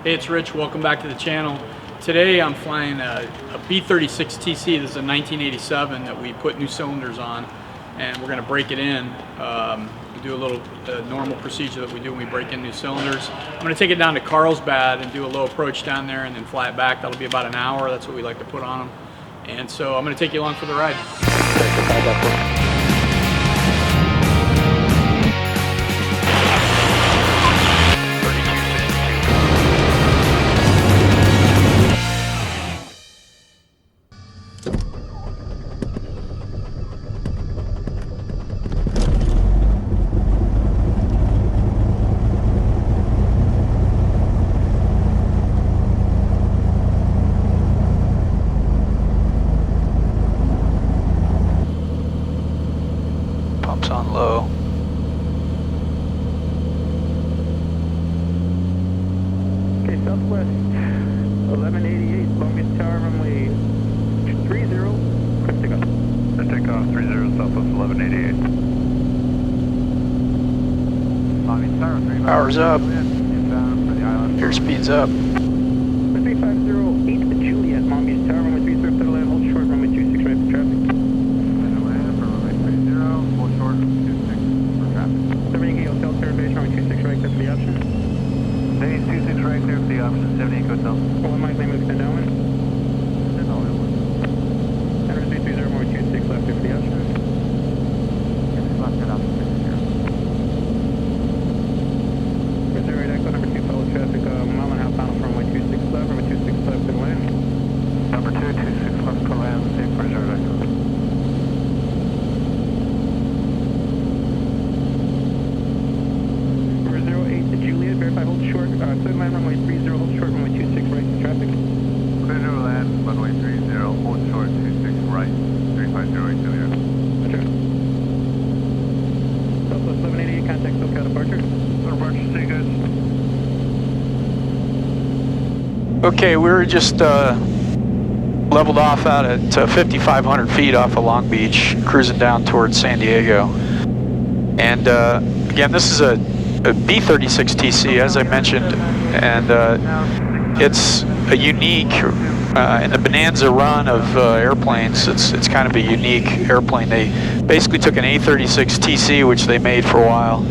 Hey, it's Rich. Welcome back to the channel. Today I'm flying a B36 TC. This is a 1987 that we put new cylinders on, and we're going to break it in. We do a little normal procedure that we do when we break in new cylinders. I'm going to take it down to Carlsbad and do a low approach down there and then fly it back. That'll be about an hour. That's what we like to put on them. And so I'm going to take you along for the ride. Pumps on low. Okay, Southwest 1188, longest tower runway 30, quick takeoff. Quick takeoff 30, Southwest 1188. Longest tower 3 miles. Power's up. Inbound for the island. Airspeed's up. 3508 Juliet, longest tower runway 30, clear to land, hold short, runway 26 right for traffic. Clear to land for runway 30, hold short, 26 for traffic. 78 Hotel Terra Base, runway 26 right, clear for the option. 26 right, clear for the option, 78 Hotel. 1 Mike, name of extend downwind. Center 330, runway 26 left, clear for the option. Left at option 60. Reserve right, exit number 2, follow traffic, mile and a half final for runway 26 left, runway 26 left, clear to land. Number 2, 26 left, clear land, safe for reserve exit. Juliet, verify hold short, clear to land runway 30, hold short, runway 26 right to traffic. Clear to land, runway 30, hold short, 26 right, 3508 Juliet. Roger. Southwest 1188, contact SoCal departure. Departure, see you guys. Okay, we were just leveled off out at 5,500 feet off of Long Beach, cruising down towards San Diego. And again, this is a B36 TC, as I mentioned, and it's a unique, in the Bonanza run of airplanes, it's kind of a unique airplane. They basically took an A36 TC, which they made for a while,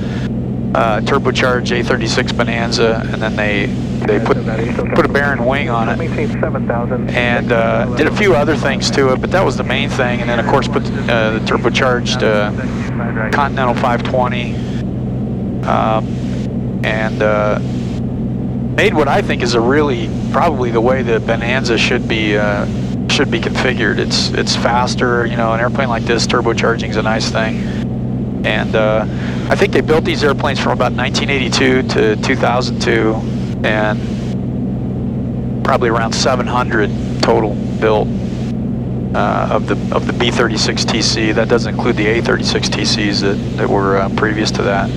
turbocharged A36 Bonanza, and then they put a Baron wing on it, and did a few other things to it, but that was the main thing. And then of course put the turbocharged Continental 520, and made what I think is probably the way the Bonanza should be configured. It's faster, you know. An airplane like this, turbocharging is a nice thing. And I think they built these airplanes from about 1982 to 2002, and probably around 700 total built of the B36 TC. That doesn't include the A36 TCs that were previous to that.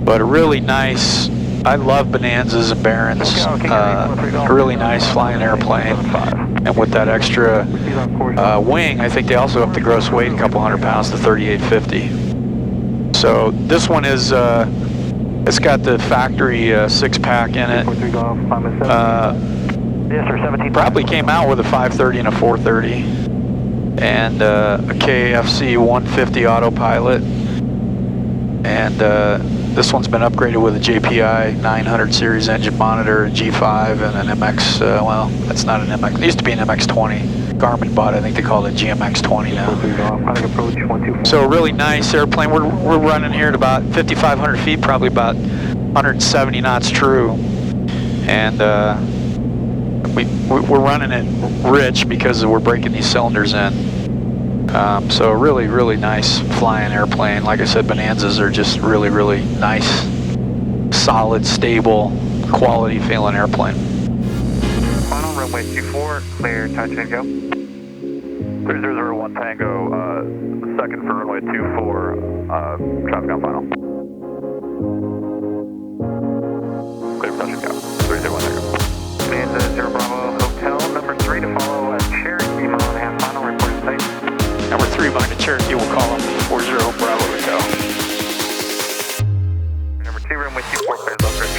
But a really nice, I love Bonanzas and Barons, a really nice flying airplane. And with that extra wing, I think they also up the gross weight a couple hundred pounds to 3,850. So this one is, it's got the factory 6-pack in it. Probably came out with a 530 and a 430. And a KFC 150 autopilot. And this one's been upgraded with a JPI 900 series engine monitor, a G5, and an MX, well, that's not an MX, it used to be an MX-20. Garmin bought it, I think they call it GMX-20 now. So a really nice airplane. We're running here at about 5,500 feet, probably about 170 knots true. And we're running it rich because we're breaking these cylinders in. So a really, really nice flying airplane. Like I said, Bonanzas are just really, really nice, solid, stable, quality feeling airplane. Final runway 24, clear, touch and go. 3001 Tango, second for runway 24, traffic on final. Clear, touch and go. 301 Tango. Bonanza 0 Bravo, Hotel number 3 to follow at Cherokee, mile and a half final, reporting safe. Number 3 behind the Cherokee, we'll call them 40 Bravo Hotel. Number 2, runway 24, clear low approach.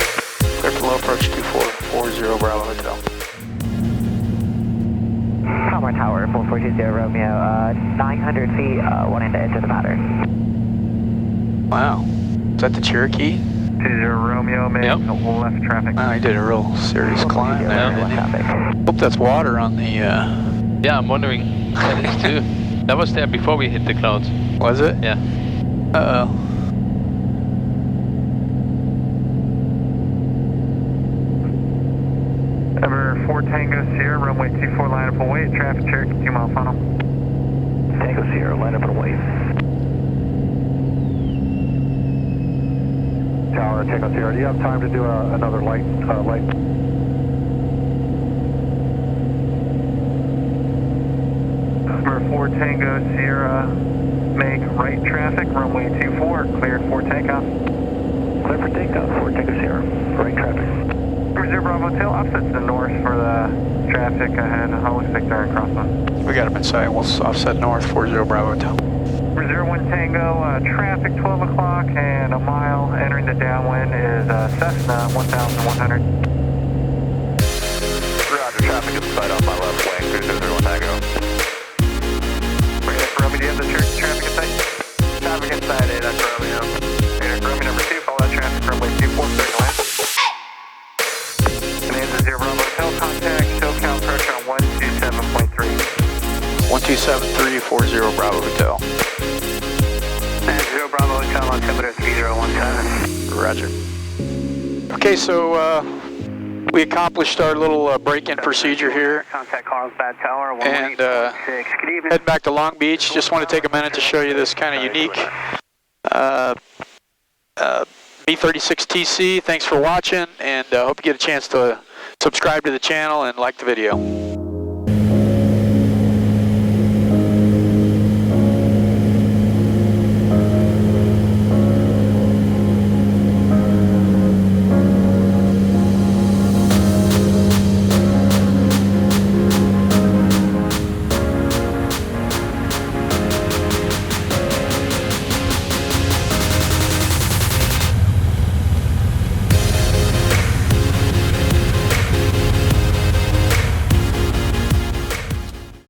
Clear for low approach 2440. 40 Bravo Hotel. Palmer Tower, 4420 Romeo, 900 feet, wanting to enter the pattern. Wow. Is that the Cherokee? 20 Romeo, make left traffic. Wow, he did a real serious climb there, didn't he? Hope that's water on the, Yeah, I'm wondering. That is too. That was there before we hit the clouds. was it? Yeah. Uh-oh. Number 4 Tango Sierra, runway 24, line up and wait, traffic Cherokee 2 mile funnel. Tango Sierra, line up and wait. Tower, Tango Sierra, do you have time to do another light? Number 4 Tango Sierra, make right traffic, runway 24, cleared for takeoff. Clear for takeoff, 4 Tango Sierra, right traffic. 0 Bravo Hotel, offset to the north for the traffic ahead. It looks like they're in crosswind. We got him inside. We'll offset north, 40 Bravo Hotel. 01 Tango, traffic 12 o'clock and a mile entering the downwind is Cessna 1100. Roger, traffic inside on my left wing, 001 Tango. Romeo, do you have the church traffic inside? Traffic inside, that's Romeo. Romeo number 2, follow that traffic runway 24, clear to land. Bonanza 0 Bravo Hotel, contact, show count pressure on 127.3. 1273 40 Bravo Hotel. 0 Bravo Hotel, altimeter 3017. Roger. Okay, so we accomplished our little break-in procedure here. Contact Carlsbad Tower, And 18.6. Good evening. heading back to Long Beach. Just want to take a minute to show you this kind of unique B36 TC. Thanks for watching, and hope you get a chance to subscribe to the channel and like the video.